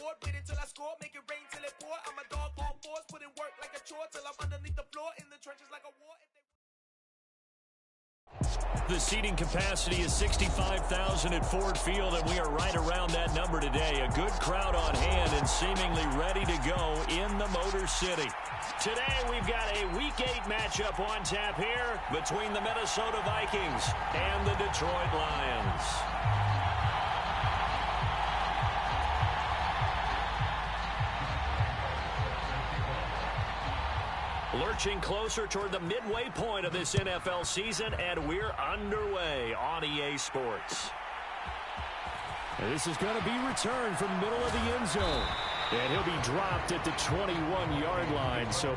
board, wait until I score, make it rain till it pour. I'm a dog on fours, put in work like a chore till I'm underneath the floor, in the trenches like a war. The seating capacity is 65,000 at Ford Field, and we are right around that number today. A good crowd on hand and seemingly ready to go in the Motor City. Today, we've got a Week 8 matchup on tap here between the Minnesota Vikings and the Detroit Lions. Lurching closer toward the midway point of this NFL season, and we're underway on EA Sports. And this is going to be returned from the middle of the end zone. And he'll be dropped at the 21-yard line. So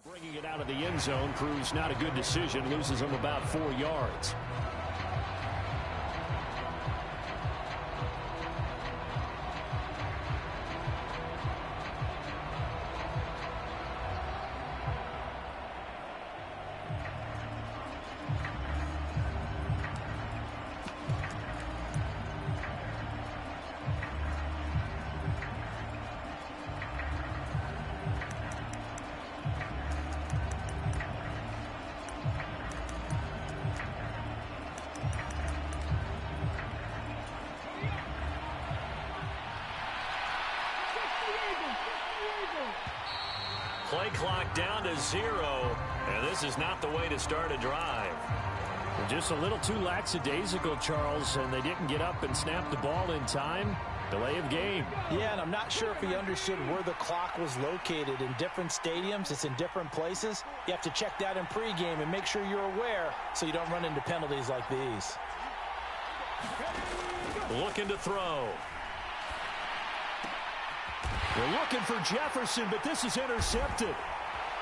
bringing it out of the end zone proves not a good decision. Loses him about 4 yards. Play clock down to 0, and this is not the way to start a drive. Just a little too lackadaisical, Charles, and they didn't get up and snap the ball in time. Delay of game. Yeah, and I'm not sure if he understood where the clock was located. In different stadiums, it's in different places. You have to check that in pregame and make sure you're aware so you don't run into penalties like these. Looking to throw. They're looking for Jefferson, but this is intercepted.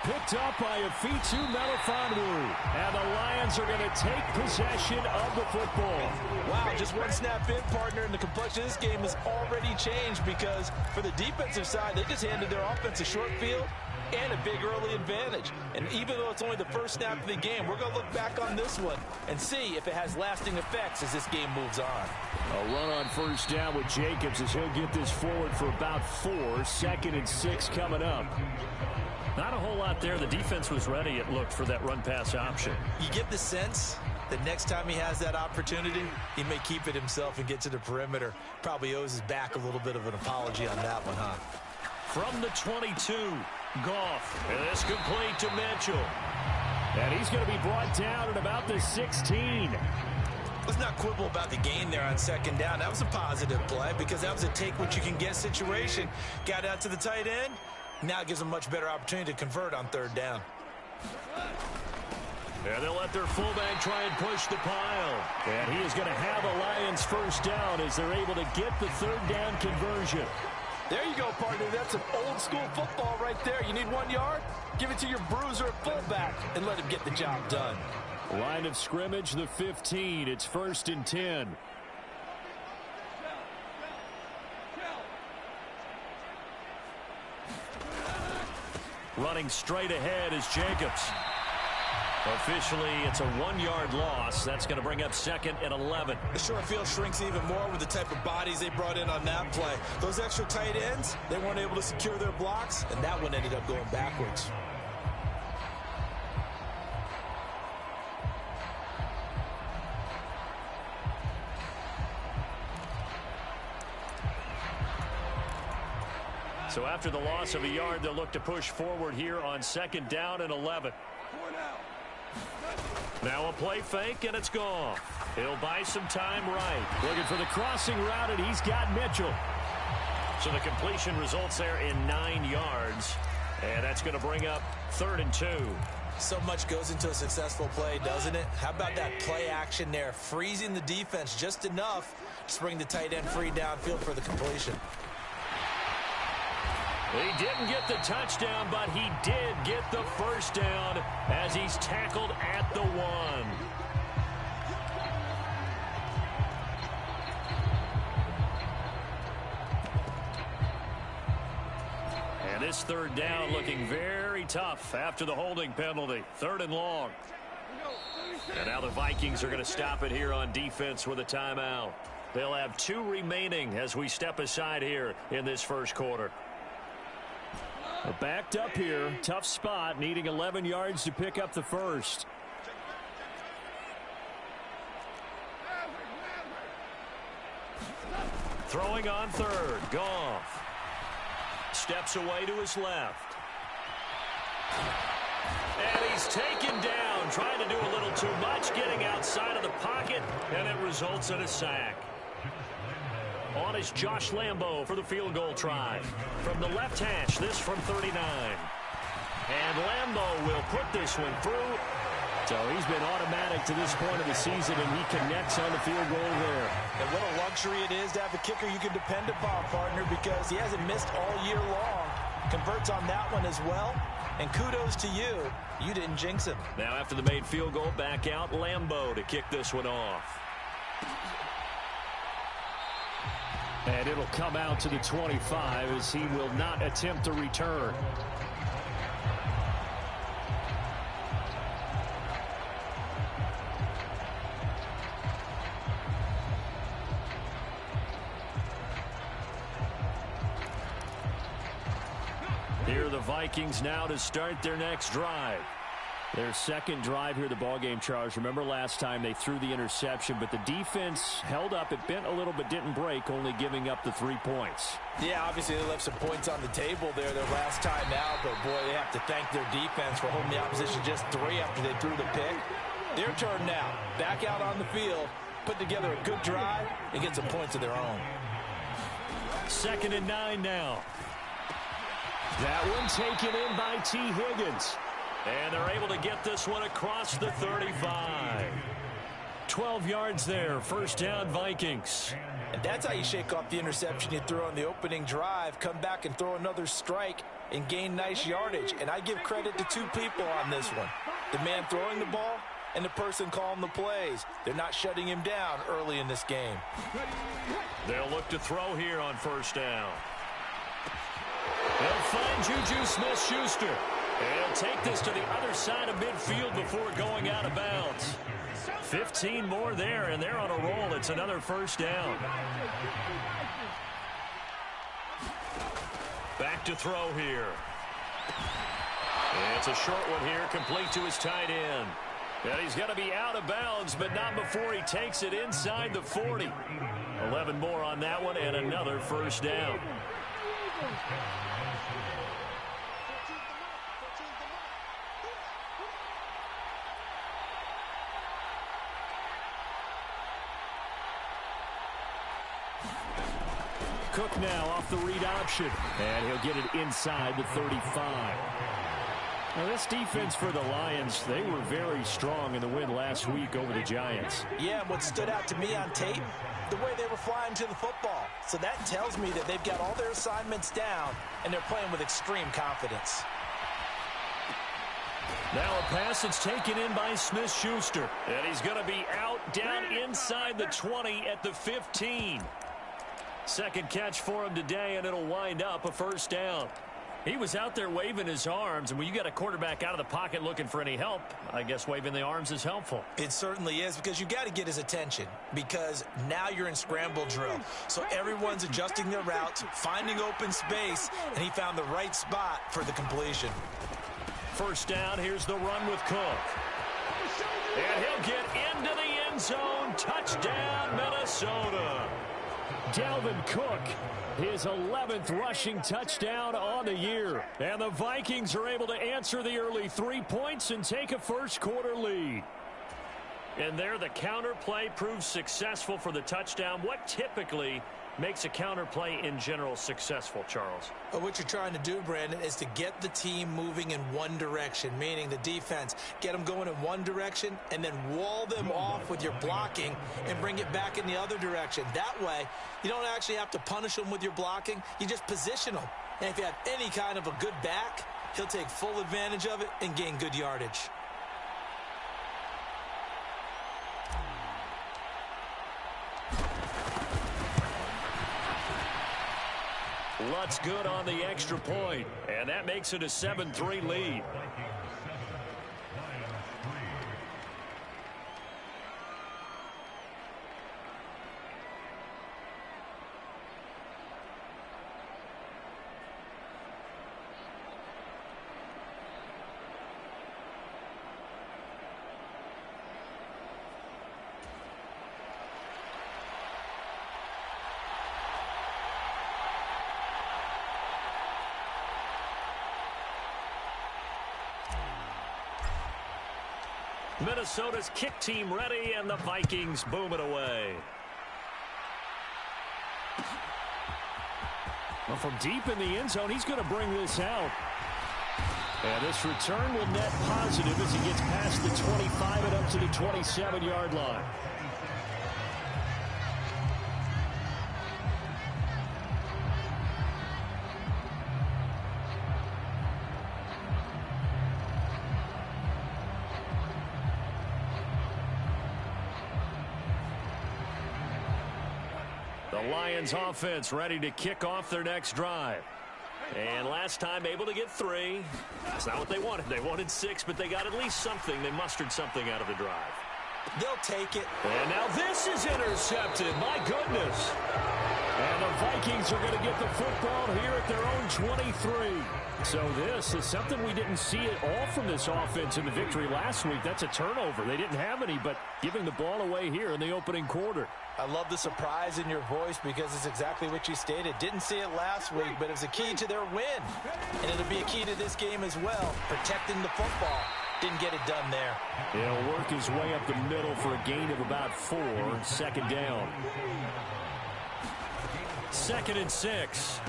Picked up by Afitu Melifonwu. And the Lions are going to take possession of the football. Wow, just one snap in, partner, and the complexion of this game has already changed because for the defensive side, they just handed their offense a short field and a big early advantage. And even though it's only the first snap of the game, we're going to look back on this one and see if it has lasting effects as this game moves on. A run on first down with Jacobs as he'll get this forward for about 4. 2nd and 6 coming up. Not a whole lot there. The defense was ready, it looked, for that run-pass option. You get the sense that next time he has that opportunity, he may keep it himself and get to the perimeter. Probably owes his back a little bit of an apology on that one, huh? From the 22, Goff. And this complete to Mitchell. And he's going to be brought down at about the 16. Let's not quibble about the gain there on 2nd down. That was a positive play because that was a take-what-you-can-get situation. Got out to the tight end. Now it gives them a much better opportunity to convert on 3rd down. And they'll let their fullback try and push the pile. And he is going to have a Lions first down as they're able to get the third down conversion. There you go, partner. That's some old-school football right there. You need 1 yard? Give it to your bruiser at fullback and let him get the job done. Line of scrimmage, the 15. It's 1st and 10. Running straight ahead is Jacobs. Officially, it's a 1-yard loss. That's going to bring up 2nd and 11. The short field shrinks even more with the type of bodies they brought in on that play. Those extra tight ends, they weren't able to secure their blocks, and that one ended up going backwards. So after the loss of a yard, they'll look to push forward here on 2nd down and 11. Now a play fake, and it's gone. He'll buy some time right. Looking for the crossing route, and he's got Mitchell. So the completion results there in 9 yards. And that's going to bring up 3rd and 2. So much goes into a successful play, doesn't it? How about that play action there? Freezing the defense just enough to bring the tight end free downfield for the completion. He didn't get the touchdown, but he did get the first down as he's tackled at the 1. And this 3rd down looking very tough after the holding penalty. 3rd and long. And now the Vikings are going to stop it here on defense with a timeout. They'll have 2 remaining as we step aside here in this first quarter. We're backed up here. Tough spot, needing 11 yards to pick up the first. Throwing on 3rd. Goff. Steps away to his left. And he's taken down, trying to do a little too much, getting outside of the pocket, and it results in a sack. On is Josh Lambo for the field goal try. From the left hash, this from 39. And Lambo will put this one through. So he's been automatic to this point of the season, and he connects on the field goal there. And what a luxury it is to have a kicker you can depend upon, partner, because he hasn't missed all year long. Converts on that one as well. And kudos to you. You didn't jinx him. Now after the made field goal, back out Lambo to kick this one off. And it'll come out to the 25 as he will not attempt to return. Here are the Vikings now to start their next drive. Their second drive here, the ballgame, Charles. Remember last time they threw the interception, but the defense held up. It bent a little but didn't break, only giving up the 3 points. Yeah, obviously they left some points on the table there their last time out, but boy, they have to thank their defense for holding the opposition just 3 after they threw the pick. Their turn now. Back out on the field, put together a good drive, and get some points of their own. 2nd and 9 now. That one taken in by T. Higgins. And they're able to get this one across the 35. 12 yards there. First down, Vikings. And that's how you shake off the interception you threw on the opening drive. Come back and throw another strike and gain nice yardage. And I give credit to 2 people on this one. The man throwing the ball and the person calling the plays. They're not shutting him down early in this game. They'll look to throw here on first down. They'll find Juju Smith-Schuster. He'll take this to the other side of midfield before going out of bounds. 15 more there, and they're on a roll. It's another first down. Back to throw here. It's a short one here, complete to his tight end. And he's going to be out of bounds, but not before he takes it inside the 40. 11 more on that one, and another first down. Cook now off the read option, and he'll get it inside the 35. Now, this defense for the Lions, they were very strong in the win last week over the Giants. Yeah, and what stood out to me on tape, the way they were flying to the football. So that tells me that they've got all their assignments down, and they're playing with extreme confidence. Now a pass that's taken in by Smith-Schuster. And he's going to be out down inside the 20 at the 15. Second catch for him today, and it'll wind up a first down. He was out there waving his arms, and when you got a quarterback out of the pocket looking for any help, I guess waving the arms is helpful. It certainly is, because you got to get his attention, because now you're in scramble drill. So everyone's adjusting their routes, finding open space, and he found the right spot for the completion. First down, here's the run with Cook. And he'll get into the end zone. Touchdown, Minnesota. Dalvin Cook, his 11th rushing touchdown on the year. And the Vikings are able to answer the early 3 points and take a first-quarter lead. And there, the counter play proves successful for the touchdown. What typically makes a counter play in general successful, Charles? But what you're trying to do, Brandon, is to get the team moving in one direction, meaning the defense. Get them going in one direction and then wall them off with your blocking and bring it back in the other direction. That way, you don't actually have to punish them with your blocking. You just position them. And if you have any kind of a good back, he'll take full advantage of it and gain good yardage. Lutz good on the extra point, and that makes it a 7-3 lead. Minnesota's kick team ready, and the Vikings boom it away. Well, from deep in the end zone, he's going to bring this out. And this return will net positive as he gets past the 25 and up to the 27-yard line. The Lions offense ready to kick off their next drive. And last time able to get 3. That's not what they wanted. They wanted 6, but they got at least something. They mustered something out of the drive. They'll take it. And now this is intercepted. My goodness. And the Vikings are going to get the football here at their own 23. So this is something we didn't see at all from this offense in the victory last week. That's a turnover. They didn't have any, but giving the ball away here in the opening quarter. I love the surprise in your voice because it's exactly what you stated. Didn't see it last week, but it was a key to their win. And it'll be a key to this game as well, protecting the football. Didn't get it done there. He'll work his way up the middle for a gain of about 4. Second down. 2nd and 6.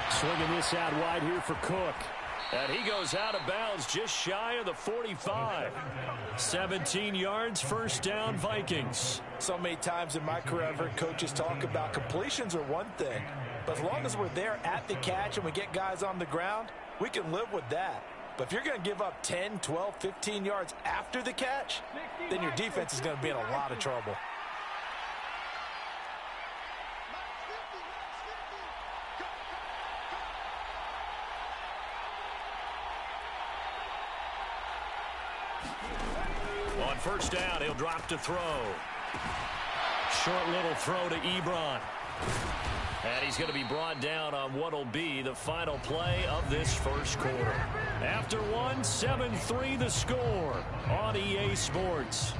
Swinging this out wide here for Cook. And he goes out of bounds just shy of the 45. 17 yards, first down, Vikings. So many times in my career, I've heard coaches talk about completions are one thing. But as long as we're there at the catch and we get guys on the ground, we can live with that. But if you're going to give up 10, 12, 15 yards after the catch, then your defense is going to be in a lot of trouble. On first down, he'll drop to throw. Short little throw to Ebron. And he's going to be brought down on what will be the final play of this first quarter. After 1, 7-3 the score on EA Sports.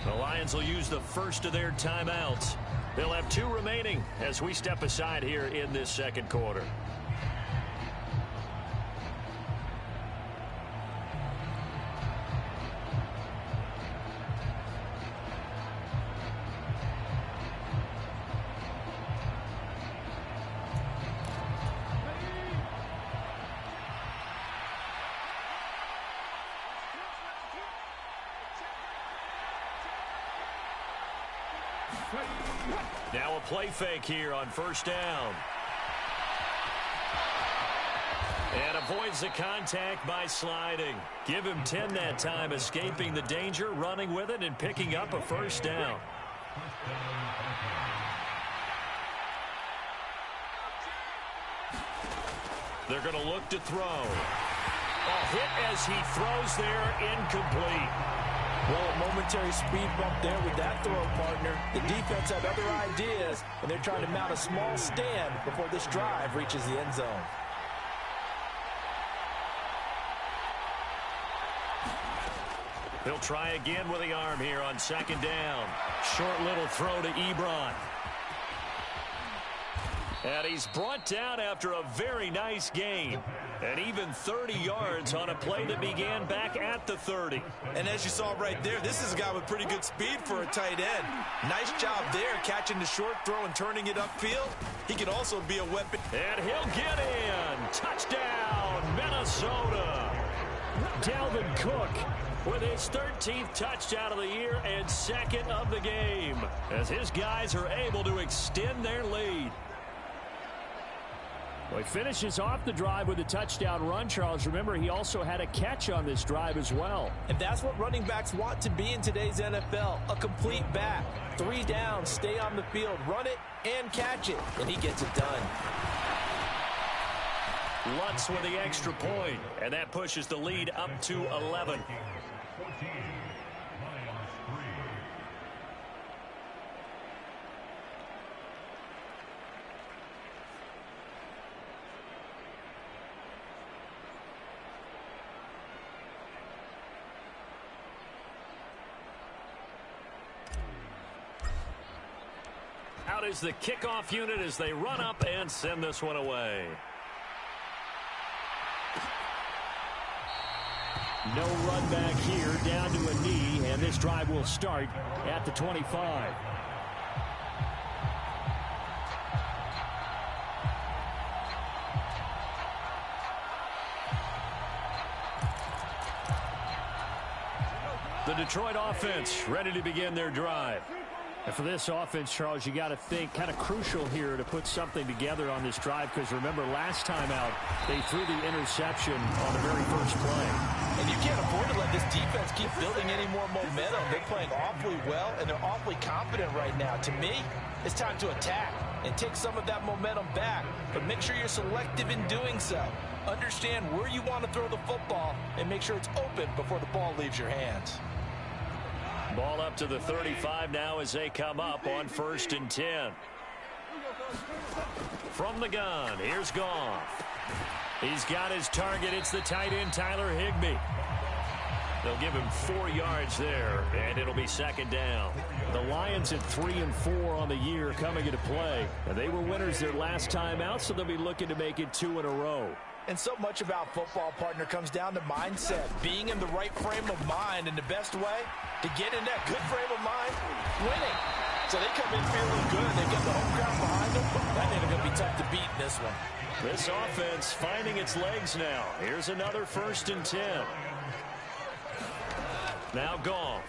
The Lions will use the first of their timeouts. They'll have 2 remaining as we step aside here in this second quarter. Now a play fake here on first down. And avoids the contact by sliding. Give him 10 that time, escaping the danger, running with it, and picking up a first down. They're going to look to throw. A hit as he throws there, incomplete. Well, a momentary speed bump there with that throw, partner. The defense had other ideas, and they're trying to mount a small stand before this drive reaches the end zone. He'll try again with the arm here on second down. Short little throw to Ebron. And he's brought down after a very nice gain. And even 30 yards on a play that began back at the 30. And as you saw right there, this is a guy with pretty good speed for a tight end. Nice job there, catching the short throw and turning it upfield. He can also be a weapon. And he'll get in. Touchdown, Minnesota. Dalvin Cook with his 13th touchdown of the year and second of the game, as his guys are able to extend their lead. Well, he finishes off the drive with a touchdown run, Charles. Remember, he also had a catch on this drive as well. And that's what running backs want to be in today's NFL, a complete back. 3 downs, stay on the field, run it, and catch it. And he gets it done. Lutz with the extra point, and that pushes the lead up to 11. Out is the kickoff unit as they run up and send this one away. No run back here, down to a knee, and this drive will start at the 25. The Detroit offense ready to begin their drive. And for this offense, Charles, you got to think kind of crucial here to put something together on this drive, because remember, last time out, they threw the interception on the very first play. And you can't afford to let this defense keep building any more momentum. They're playing awfully well, and they're awfully confident right now. To me, it's time to attack and take some of that momentum back, but make sure you're selective in doing so. Understand where you want to throw the football and make sure it's open before the ball leaves your hands. Ball up to the 35 now as they come up on 1st and 10. From the gun, here's Goff. He's got his target. It's the tight end, Tyler Higbee. They'll give him 4 yards there, and it'll be second down. The Lions at 3-4 on the year coming into play. And they were winners their last time out, so they'll be looking to make it 2 in a row. And so much about football, partner, comes down to mindset. Being in the right frame of mind, and the best way to get in that good frame of mind, winning. So they come in feeling good. They've got the home crowd behind them. I think they're going to be tough to beat in this one. This offense finding its legs now. Here's another 1st and 10. Now Goff.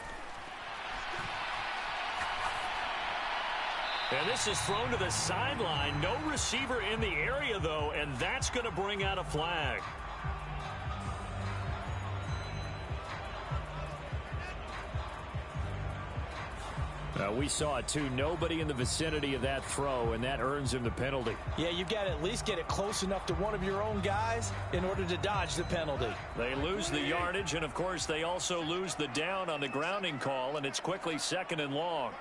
And this is thrown to the sideline. No receiver in the area, though, and that's going to bring out a flag. We saw it, too. Nobody in the vicinity of that throw, and that earns him the penalty. Yeah, you got to at least get it close enough to one of your own guys in order to dodge the penalty. They lose the yardage, and, of course, they also lose the down on the grounding call, and it's quickly 2nd and long.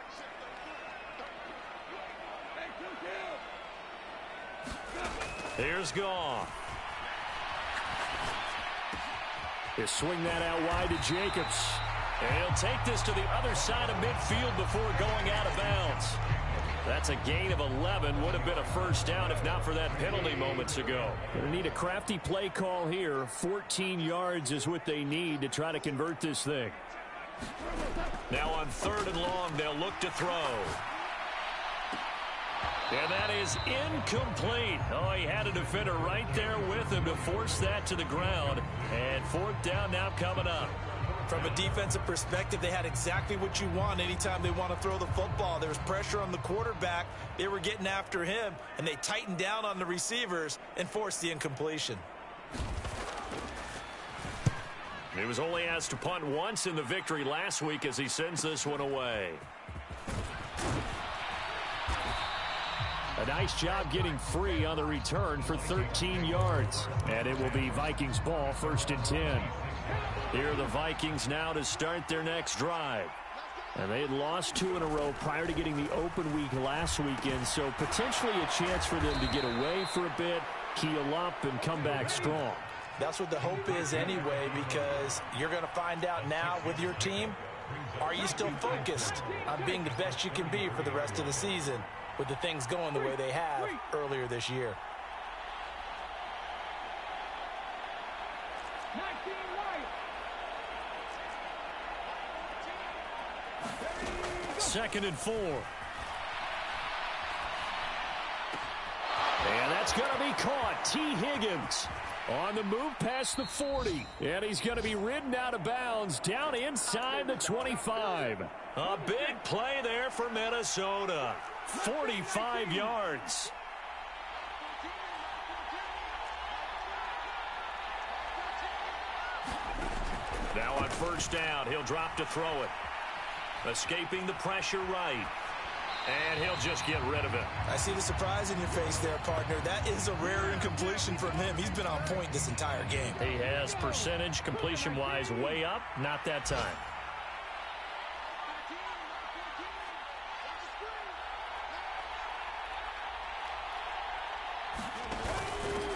Here's Goff. He'll swing that out wide to Jacobs. And he'll take this to the other side of midfield before going out of bounds. That's a gain of 11. Would have been a first down if not for that penalty moments ago. They need a crafty play call here. 14 yards is what they need to try to convert this thing. Now on 3rd and long, they'll look to throw. And that is incomplete. Oh, he had a defender right there with him to force that to the ground. And 4th down now coming up. From a defensive perspective, they had exactly what you want anytime they want to throw the football. There was pressure on the quarterback. They were getting after him, and they tightened down on the receivers and forced the incompletion. He was only asked to punt once in the victory last week as he sends this one away. A nice job getting free on the return for 13 yards. And it will be Vikings ball, 1st and 10. Here are the Vikings now to start their next drive. And they had lost 2 in a row prior to getting the open week last weekend, so potentially a chance for them to get away for a bit, keel up, and come back strong. That's what the hope is anyway, because you're going to find out now with your team, are you still focused on being the best you can be for the rest of the season with the things going the way they have earlier this year? Second and 4. And that's going to be caught. T. Higgins on the move past the 40. And he's going to be ridden out of bounds down inside the 25. A big play there for Minnesota. 45 yards. Now on 1st down, he'll drop to throw it. Escaping the pressure right. And he'll just get rid of it. I see the surprise in your face there, partner. That is a rare incompletion from him. He's been on point this entire game. He has percentage completion-wise way up. Not that time.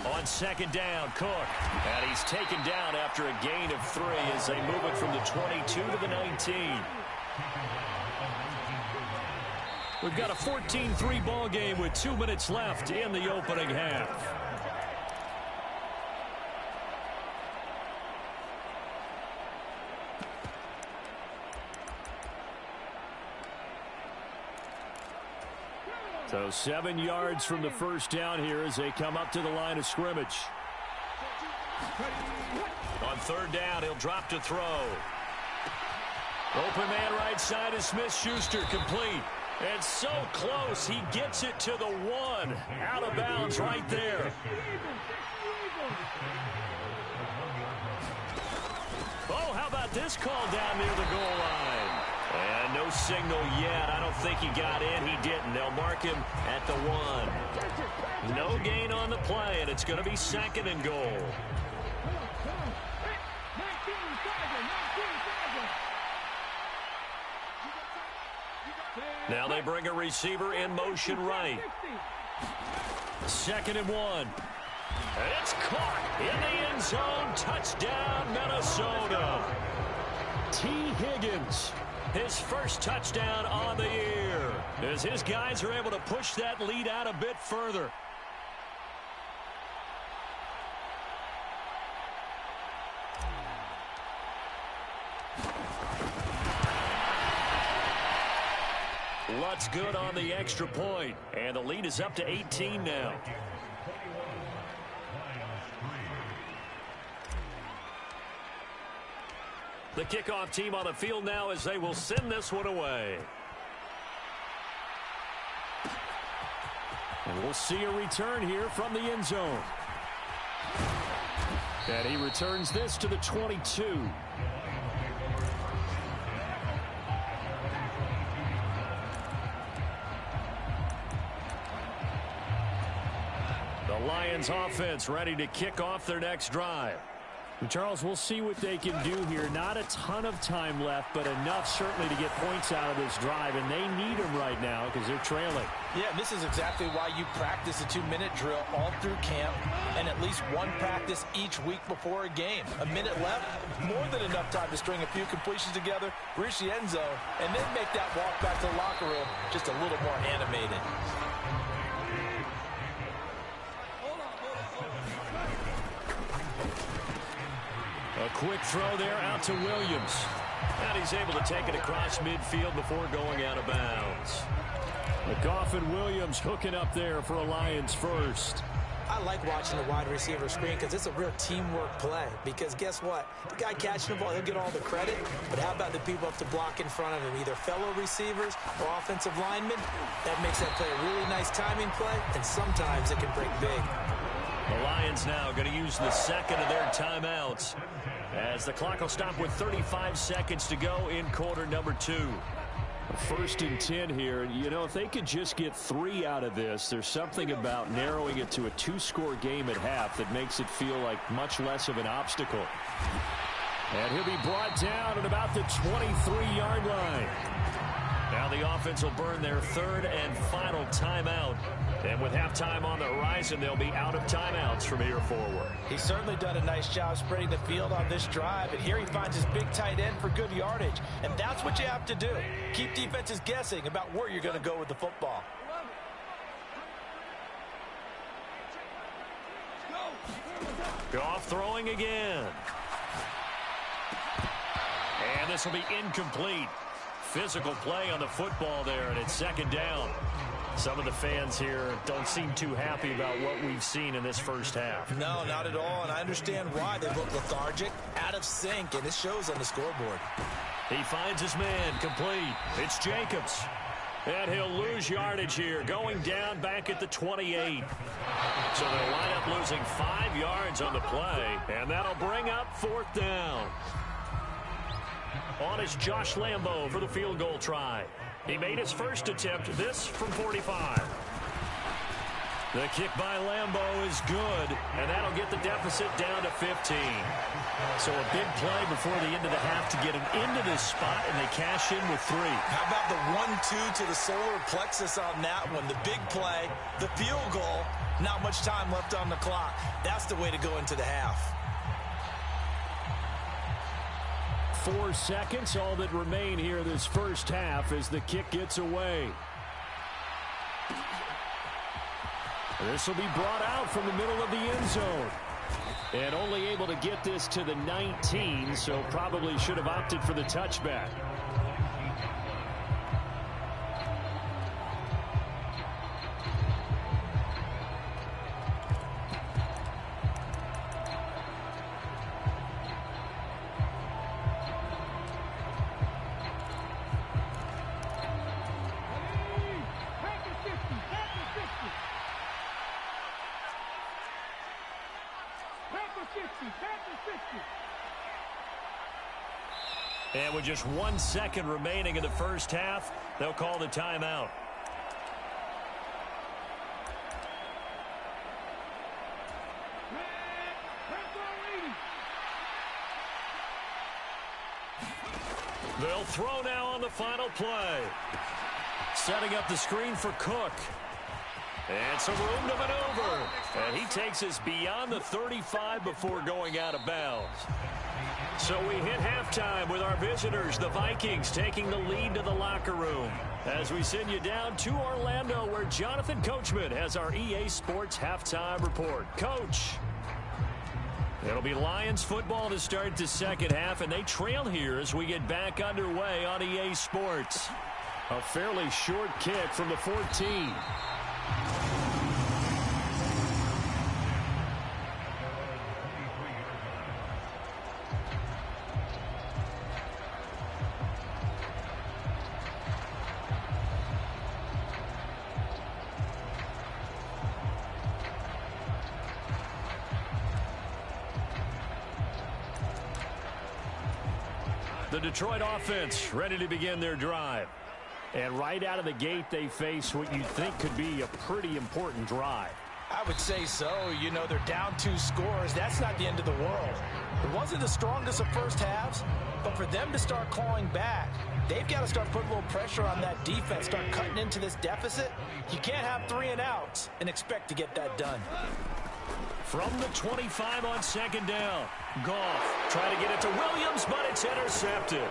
On 2nd down, Cook. And he's taken down after a gain of 3 as they move it from the 22 to the 19. We've got a 14-3 ball game with 2 minutes left in the opening half. So 7 yards from the 1st down here as they come up to the line of scrimmage. On 3rd down, he'll drop to throw. Open man right side is Smith-Schuster, complete. And so close, he gets it to the 1. Out of bounds right there. Oh, how about this call down near the goal line? And no signal yet. I don't think he got in. He didn't. They'll mark him at the 1. No gain on the play, and it's going to be 2nd and goal. Now they bring a receiver in motion right. 2nd and 1. And it's caught in the end zone. Touchdown, Minnesota. T. Higgins, His first touchdown on the year, as his guys are able to push that lead out a bit further. Lutz good on the extra point, and the lead is up to 18 now. The kickoff team on the field now as they will send this one away. and we'll see a return here from the end zone. And he returns this to the 22. The Lions offense ready to kick off their next drive. And Charles, we'll see what they can do here. Not a ton of time left, but enough certainly to get points out of this drive, and they need them right now because they're trailing. Yeah, this is exactly why you practice a 2-minute drill all through camp and at least one practice each week before a game. A minute left, more than enough time to string a few completions together, reach the end zone, and then make that walk back to the locker room just a little more animated. A quick throw there out to Williams. And he's able to take it across midfield before going out of bounds. McGoff and Williams hooking up there for a Lions first. I like watching the wide receiver screen because it's a real teamwork play. Because guess what? The guy catching the ball, he'll get all the credit. But how about the people up to block in front of him, either fellow receivers or offensive linemen? That makes that play a really nice timing play, and sometimes it can break big. The Lions now going to use the second of their timeouts as the clock will stop with 35 seconds to go in quarter number 2. 1st and 10 here. You know, if they could just get 3 out of this, there's something about narrowing it to a 2-score game at half that makes it feel like much less of an obstacle. And he'll be brought down at about the 23-yard line. Now the offense will burn their 3rd and final timeout. And with halftime on the horizon, they'll be out of timeouts from here forward. He's certainly done a nice job spreading the field on this drive. And here he finds his big tight end for good yardage. And that's what you have to do. Keep defenses guessing about where you're going to go with the football. Goff throwing again. And this will be incomplete. Physical play on the football there, and it's 2nd down. Some of the fans here don't seem too happy about what we've seen in this first half. No, not at all, and I understand why. They look lethargic, out of sync, and it shows on the scoreboard. He finds his man, complete. It's Jacobs. And he'll lose yardage here, going down back at the 28. So they'll line up losing 5 yards on the play, and that'll bring up 4th down. On is Josh Lambo for the field goal try. He made his first attempt, this from 45. The kick by Lambo is good, and that'll get the deficit down to 15. So a big play before the end of the half to get him into this spot, and they cash in with 3. How about the 1-2 to the solar plexus on that one? The big play, the field goal, not much time left on the clock. That's the way to go into the half. 4 seconds, all that remain here this first half as the kick gets away. This will be brought out from the middle of the end zone. And only able to get this to the 19, so probably should have opted for the touchback. And with just 1 second remaining in the first half, they'll call the timeout. They'll throw now on the final play. Setting up the screen for Cook. And some room to maneuver. And he takes us beyond the 35 before going out of bounds. So we hit halftime with our visitors, the Vikings, taking the lead to the locker room. As we send you down to Orlando, where Jonathan Coachman has our EA Sports halftime report. Coach. It'll be Lions football to start the second half, and they trail here as we get back underway on EA Sports. A fairly short kick from the 14. The Detroit offense ready to begin their drive. And right out of the gate, they face what you think could be a pretty important drive. I would say so. You know, they're down 2 scores. That's not the end of the world. It wasn't the strongest of first halves, but for them to start clawing back, they've got to start putting a little pressure on that defense, start cutting into this deficit. You can't have 3 and outs and expect to get that done. From the 25 on second down. Goff trying to get it to Williams, but it's intercepted.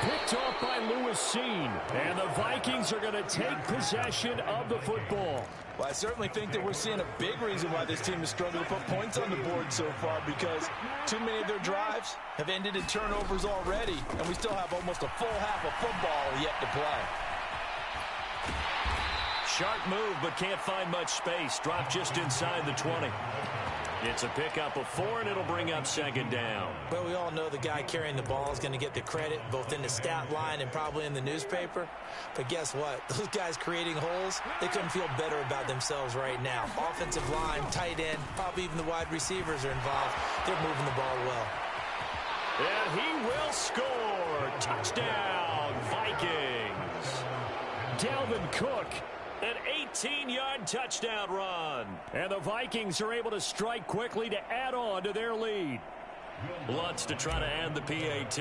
Picked off by Lewis Seen. And the Vikings are going to take possession of the football. Well, I certainly think that we're seeing a big reason why this team has struggled to put points on the board so far, because too many of their drives have ended in turnovers already, and we still have almost a full half of football yet to play. Sharp move, but can't find much space. Dropped just inside the 20. It's a pickup of 4, and it'll bring up second down. Well, we all know the guy carrying the ball is going to get the credit, both in the stat line and probably in the newspaper. But guess what? Those guys creating holes, they couldn't feel better about themselves right now. Offensive line, tight end, probably even the wide receivers are involved. They're moving the ball well. And he will score. Touchdown, Vikings. Dalvin Cook. An 18-yard touchdown run. And the Vikings are able to strike quickly to add on to their lead. Lutz to try to add the PAT.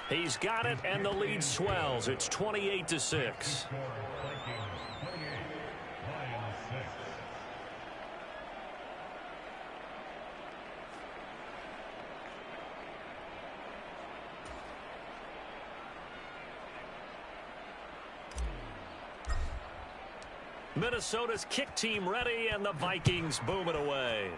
He's got it, and the lead swells. It's 28-6. Minnesota's kick team ready, and the Vikings boom it away.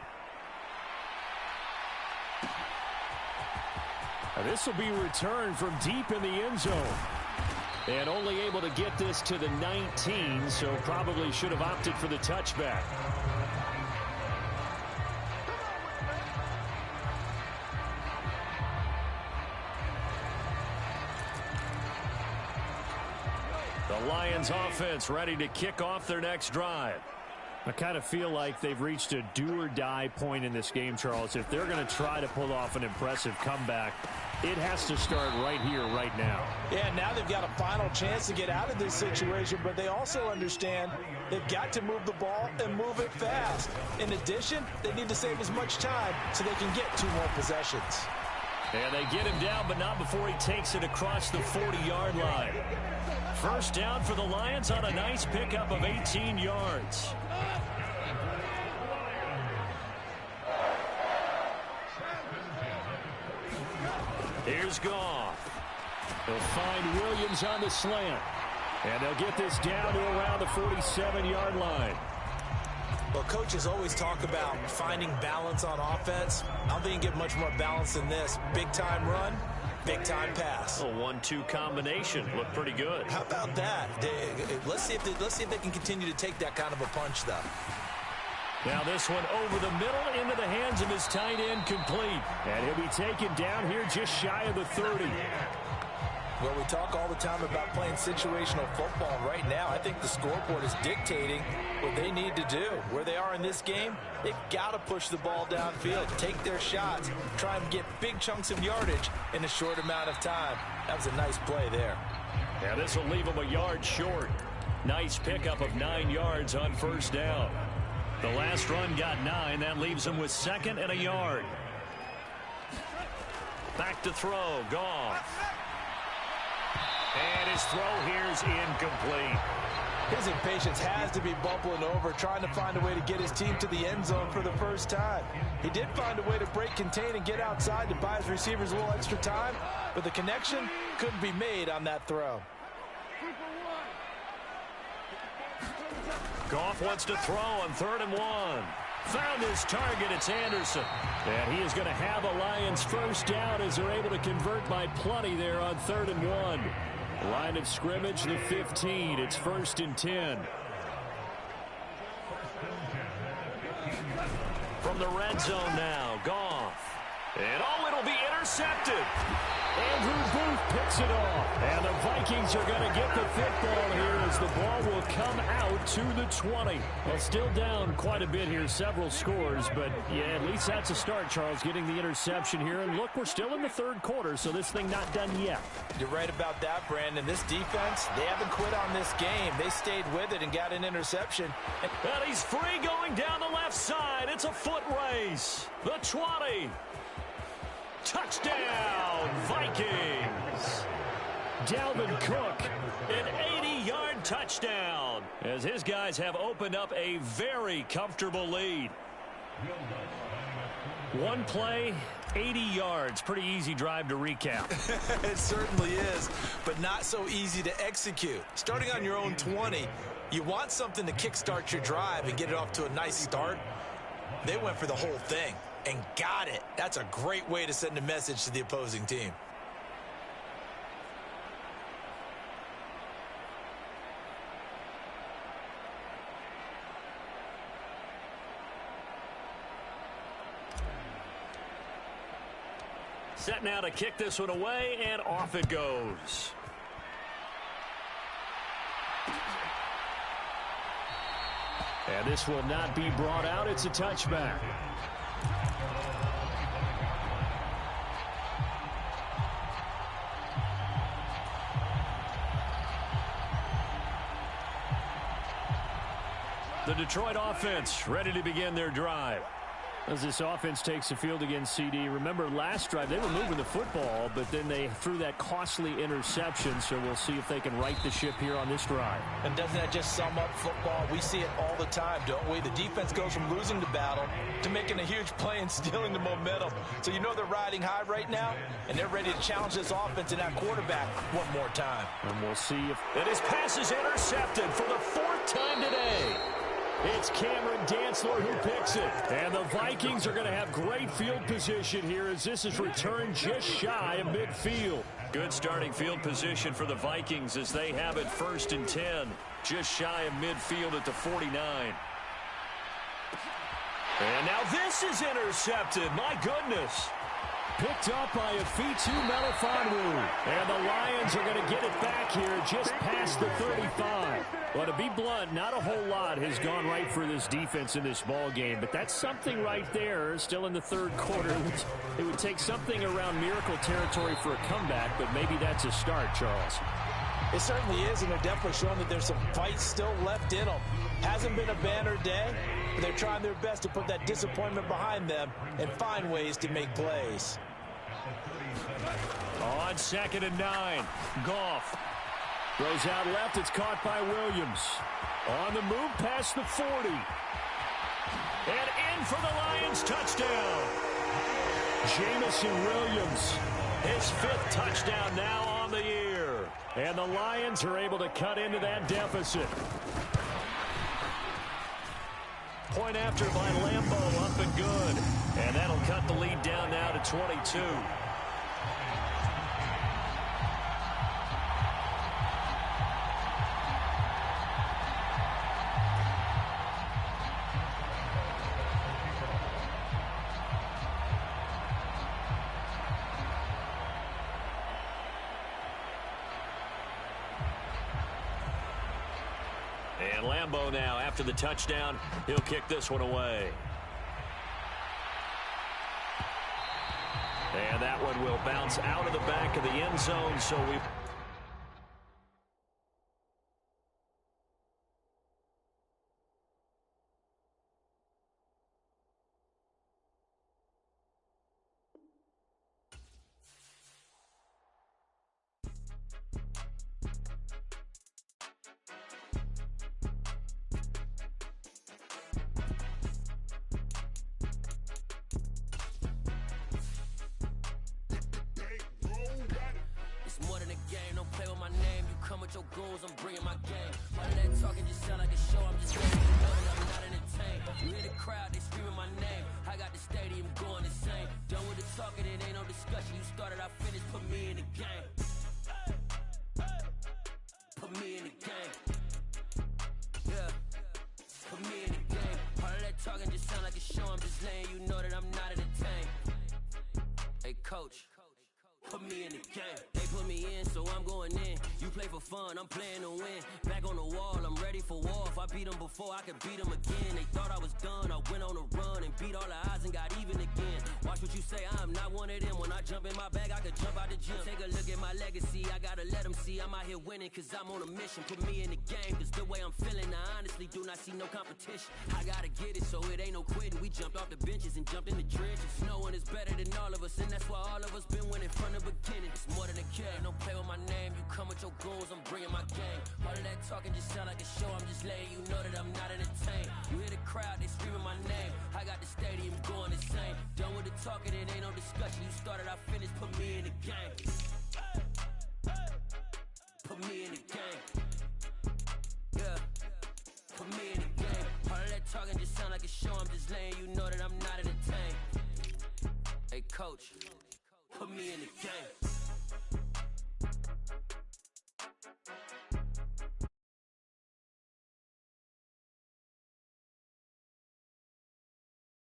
This will be returned from deep in the end zone. And only able to get this to the 19, so probably should have opted for the touchback. The Lions offense ready to kick off their next drive. I kind of feel like they've reached a do-or-die point in this game, Charles. If they're going to try to pull off an impressive comeback, it has to start right here, right now. Yeah, now they've got a final chance to get out of this situation, but they also understand they've got to move the ball and move it fast. In addition, they need to save as much time so they can get 2 more possessions. And they get him down, but not before he takes it across the 40-yard line. First down for the Lions on a nice pickup of 18 yards. Here's Goff. They'll find Williams on the slant. And they'll get this down to around the 47-yard line. Well, coaches always talk about finding balance on offense. I don't think you can get much more balance than this. Big-time run, big-time pass. A 1-2 combination. Looked pretty good. How about that? Let's see if they can continue to take that kind of a punch, though. Now this one over the middle into the hands of his tight end, complete. And he'll be taken down here just shy of the 30. Well, we talk all the time about playing situational football. Right now, I think the scoreboard is dictating what they need to do. Where they are in this game, they've got to push the ball downfield, take their shots, try and get big chunks of yardage in a short amount of time. That was a nice play there. Yeah, this will leave him a yard short. Nice pickup of 9 yards on first down. The last run got 9. That leaves him with 2nd and a yard. Back to throw. Goff. And his throw here's incomplete. His impatience has to be bubbling over, trying to find a way to get his team to the end zone for the first time. He did find a way to break contain and get outside to buy his receivers a little extra time, but the connection couldn't be made on that throw. Goff wants to throw on 3rd and 1. Found his target. It's Anderson. And he is going to have a Lions first down as they're able to convert by plenty there on 3rd and 1. Line of scrimmage, the 15. It's 1st and 10. From the red zone now, Goff. And it'll be intercepted. Andrew Booth picks it off. And the Vikings are going to get the football here as the ball will come out to the 20. Well, still down quite a bit here, several scores. But, yeah, at least that's a start, Charles, getting the interception here. And, look, we're still in the 3rd quarter, so this thing not done yet. You're right about that, Brandon. This defense, they haven't quit on this game. They stayed with it and got an interception. And he's free going down the left side. It's a foot race. The 20. Touchdown, Vikings. Dalvin Cook. An 80-yard touchdown as his guys have opened up a very comfortable lead. One play, 80 yards. Pretty easy drive to recap. It certainly is, but not so easy to execute. Starting on your own 20, you want something to kickstart your drive and get it off to a nice start. They went for the whole thing and got it. That's a great way to send a message to the opposing team. Set now to kick this one away, and off it goes. And this will not be brought out. It's a touchback. The Detroit offense ready to begin their drive. As this offense takes the field against CD, remember last drive they were moving the football, but then they threw that costly interception, so we'll see if they can right the ship here on this drive. And doesn't that just sum up football? We see it all the time, don't we? The defense goes from losing the battle to making a huge play and stealing the momentum. So you know they're riding high right now, and they're ready to challenge this offense and that quarterback one more time. And we'll see if... And his pass is intercepted for the 4th time today. It's Cameron Dantzler who picks it. And the Vikings are going to have great field position here as this is returned just shy of midfield. Good starting field position for the Vikings as they have it 1st and 10. Just shy of midfield at the 49. And now this is intercepted. My goodness. Picked up by Afitu Melifonwu. And the Lions are going to get it back here just past the 35. Well, to be blunt, not a whole lot has gone right for this defense in this ball game, but that's something right there still in the 3rd quarter. It would take something around miracle territory for a comeback, but maybe that's a start, Charles. It certainly is, and they're definitely showing that there's some fight still left in them. Hasn't been a banner day, but they're trying their best to put that disappointment behind them and find ways to make plays. On 2nd and 9, Goff throws out left. It's caught by Williams. On the move past the 40. And in for the Lions touchdown. Jamison Williams, his 5th touchdown now on the year. And the Lions are able to cut into that deficit. Point after by Lambeau, up and good. And that'll cut the lead down now to 22. And Lambeau now, after the touchdown, he'll kick this one away. And that one will bounce out of the back of the end zone, so we... Your goals, I'm bringing my game. All of that talking just sound like a show. I'm just letting you know that I'm not entertained. You hear the crowd, they screaming my name. I got the stadium going insane. Done with the talking, it ain't no discussion. You started, I finished. Put me in the game. Put me in the game. Yeah. Put me in the game. All of that talking just sound like a show. I'm just letting you know that I'm not entertained. Hey, coach. Put me in the game. They put me in, so I'm going in. You play for fun, I'm playing to win. Back on the wall, I'm ready for war. If I beat them before, I could beat them again. They thought I was done, I went on a run and beat all the odds and got even again. Watch what you say, I'm not one of them. When I jump in my bag, I could jump out the gym. Take a look at my legacy, I gotta let them see I'm out here winning, cause I'm on a mission. Put me in the game, cause the way I'm feeling, I honestly do not see no competition. I gotta get it, so it ain't no quitting. We jumped off the benches and jumped in the trenches. No one is better than all of us, and that's why all of us been winning from the beginning. It's more than a kid, don't play with my name. You come with your goons, I'm bringing my game. All of that talking just sound like a show. I'm just letting you know that I'm not entertained. You hear the crowd, they screaming my name. I got the stadium going insane. Done with the talking, it ain't no discussion. You started, I finished. Put me in the game. Put me in the game. Yeah. Put me in the game. All of that talking just sound like a show. I'm just letting you know that I'm not entertained. Hey, coach. Put me in the game.